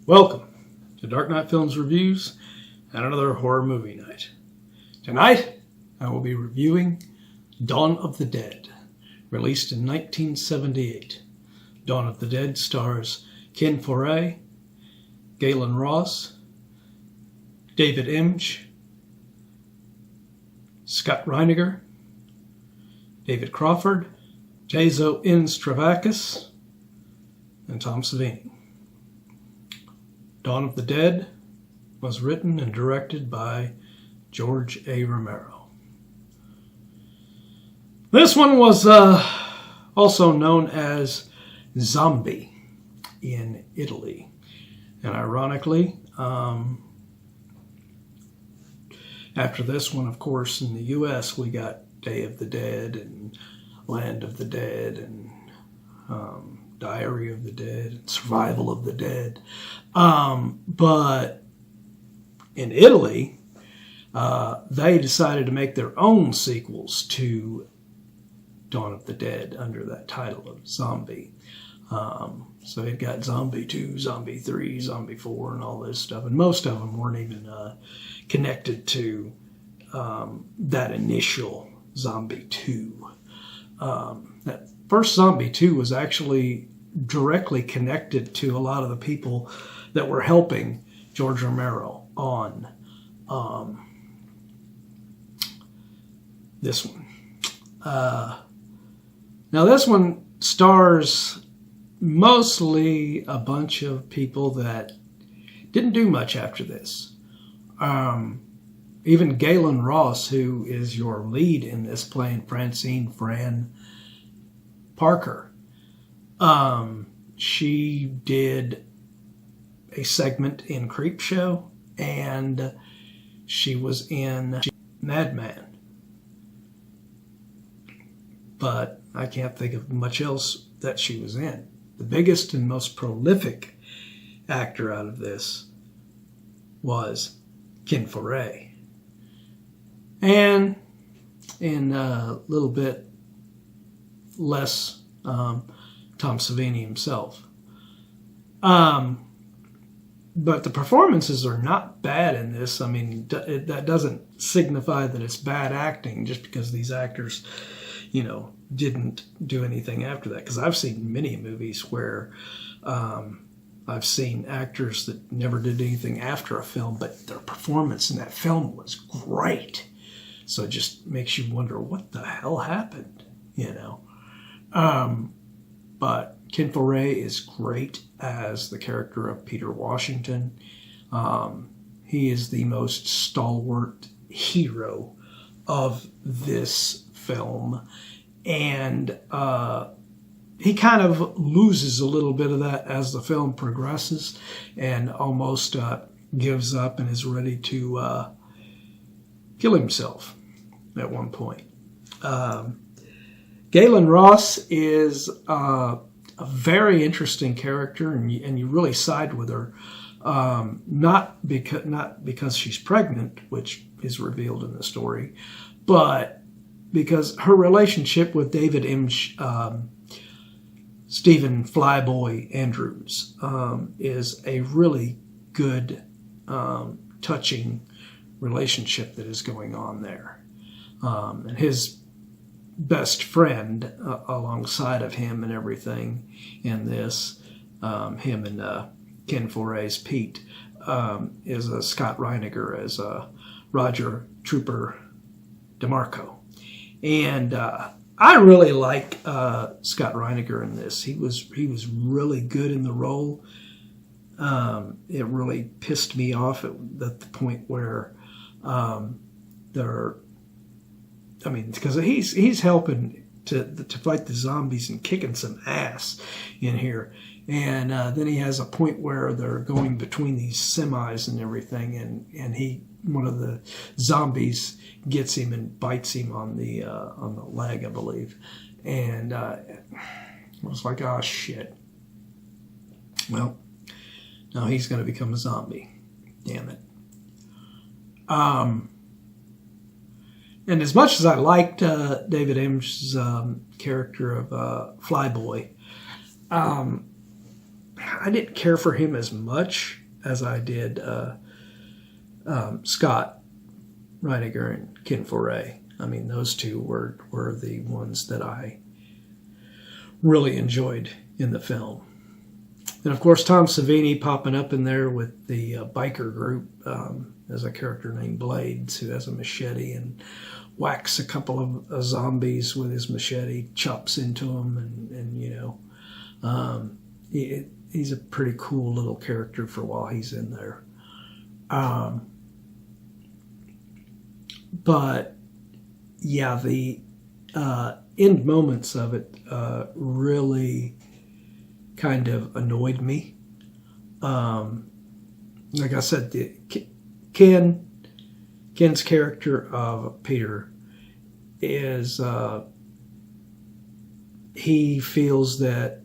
Welcome to Dark Knight Films Reviews and another horror movie night. Tonight, I will be reviewing Dawn of the Dead, released in 1978. Dawn of the Dead stars Ken Foree, Gaylen Ross, David Emge, Scott Reiniger, David Crawford, Taso Stavrakis, and Tom Savini. Dawn of the Dead was written and directed by George A. Romero. This one was also known as Zombie in Italy. And ironically, after this one, of course, in the U.S., we got Day of the Dead and Land of the Dead and Diary of the Dead and Survival of the Dead. But in Italy, they decided to make their own sequels to Dawn of the Dead under that title of Zombie. So it got Zombie 2, Zombie 3, Zombie 4, and all this stuff. And most of them weren't even connected to that initial Zombie 2. That first Zombie 2 was actually directly connected to a lot of the people that were helping George Romero on this one. Now this one stars mostly a bunch of people that didn't do much after this. Even Gaylen Ross, who is your lead in this, playing Francine Fran Parker. She did a segment in Creepshow, and she was in Madman. But I can't think of much else that she was in. The biggest and most prolific actor out of this was Ken Foree. And in a little bit less, Tom Savini himself. But the performances are not bad in this. I mean, that doesn't signify that it's bad acting just because these actors, didn't do anything after that. Because I've seen many movies where I've seen actors that never did anything after a film, but their performance in that film was great. So it just makes you wonder what the hell happened, But Ken Foree is great as the character of Peter Washington. He is the most stalwart hero of this film. And he kind of loses a little bit of that as the film progresses and almost gives up and is ready to kill himself at one point. Gaylen Ross is a very interesting character, and you really side with her, not because she's pregnant, which is revealed in the story, but because her relationship with David Stephen Flyboy Andrews is a really good, touching relationship that is going on there. And his best friend alongside of him and everything in this, him and Ken Foree's Pete, is Scott Reiniger as Roger Trooper DeMarco. And I really like Scott Reiniger in this. He was really good in the role. It really pissed me off at the point where because he's helping to fight the zombies and kicking some ass in here. And then he has a point where they're going between these semis and everything, and one of the zombies gets him and bites him on the leg, I believe. And I was like, oh shit. Well, now he's going to become a zombie. Damn it. And as much as I liked David Emge's character of Flyboy, I didn't care for him as much as I did Scott Reiniger and Ken Foree. I mean, those two were the ones that I really enjoyed in the film. And of course, Tom Savini popping up in there with the biker group as a character named Blades, who has a machete and whacks a couple of zombies with his machete, chops into them, and you know, he's a pretty cool little character for while he's in there. But yeah, the end moments of it really kind of annoyed me. Like I said, Ken's character of Peter is he feels that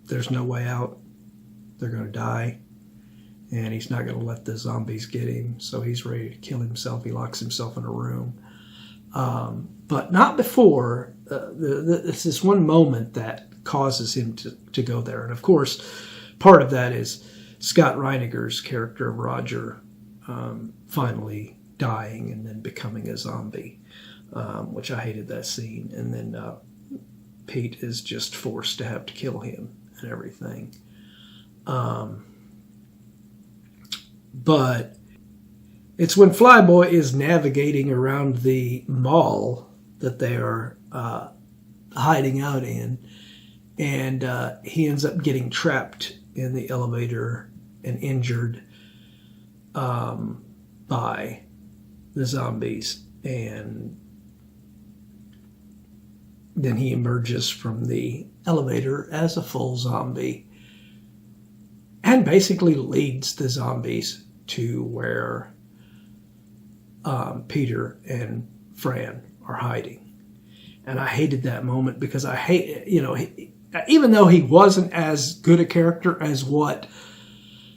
there's no way out. They're going to die. And he's not going to let the zombies get him. So he's ready to kill himself. He locks himself in a room. But not before. It's this one moment that causes him to go there. And of course, part of that is Scott Reiniger's character of Roger finally dying and then becoming a zombie, which I hated that scene. And then Pete is just forced to have to kill him and everything. But it's when Flyboy is navigating around the mall that they are hiding out in, and he ends up getting trapped in the elevator and injured by the zombies, and then he emerges from the elevator as a full zombie and basically leads the zombies to where Peter and Fran are hiding. And I hated that moment because I hate, you know, even though he wasn't as good a character as what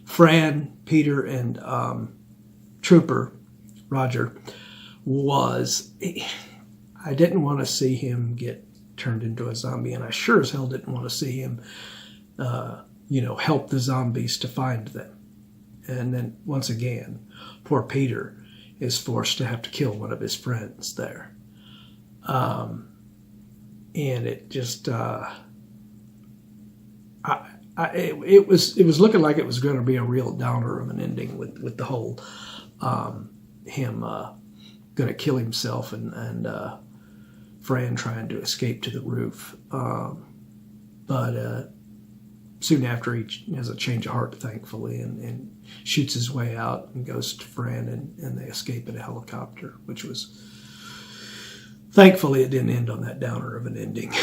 Fran, Peter, and Trooper Roger was, I didn't want to see him get turned into a zombie, and I sure as hell didn't want to see him, you know, help the zombies to find them. And then once again, poor Peter is forced to have to kill one of his friends there. And it just, it was looking like it was going to be a real downer of an ending with the whole him going to kill himself and Fran trying to escape to the roof. But soon after, he has a change of heart, thankfully, and shoots his way out and goes to Fran, and they escape in a helicopter, which was, thankfully, it didn't end on that downer of an ending.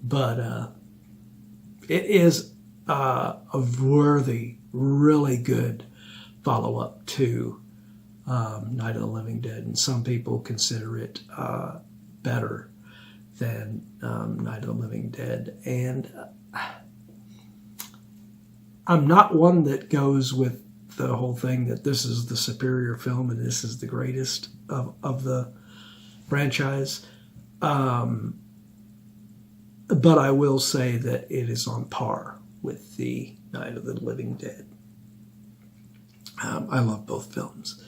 But it is a worthy, really good follow-up to Night of the Living Dead, and some people consider it better than Night of the Living Dead. And I'm not one that goes with the whole thing that this is the superior film and this is the greatest of the franchise. But I will say that it is on par with the Night of the Living Dead. I love both films.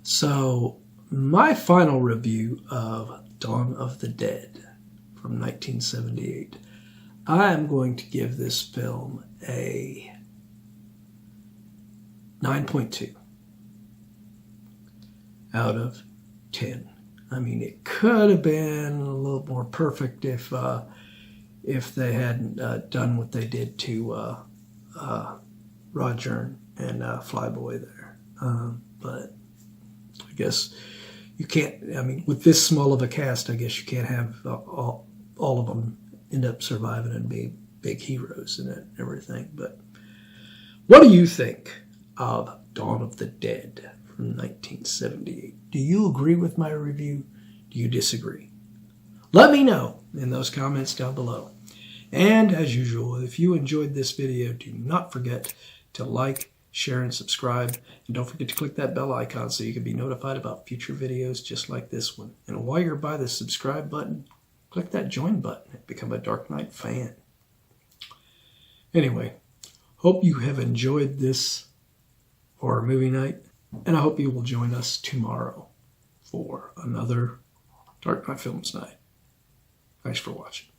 So my final review of Dawn of the Dead from 1978, I am going to give this film a 9.2 out of 10. I mean, it could have been a little more perfect if they hadn't done what they did to Roger and Flyboy there. But I guess you can't, I mean, with this small of a cast, I guess you can't have all of them end up surviving and be big heroes and everything. But what do you think of Dawn of the Dead from 1978? Do you agree with my review? Do you disagree? Let me know in those comments down below. And as usual, if you enjoyed this video, do not forget to like, share, and subscribe. And don't forget to click that bell icon so you can be notified about future videos just like this one. And while you're by the subscribe button, click that join button and become a Dark Knight fan. Anyway, hope you have enjoyed this horror movie night, and I hope you will join us tomorrow for another Dark Night Films night. Thanks for watching.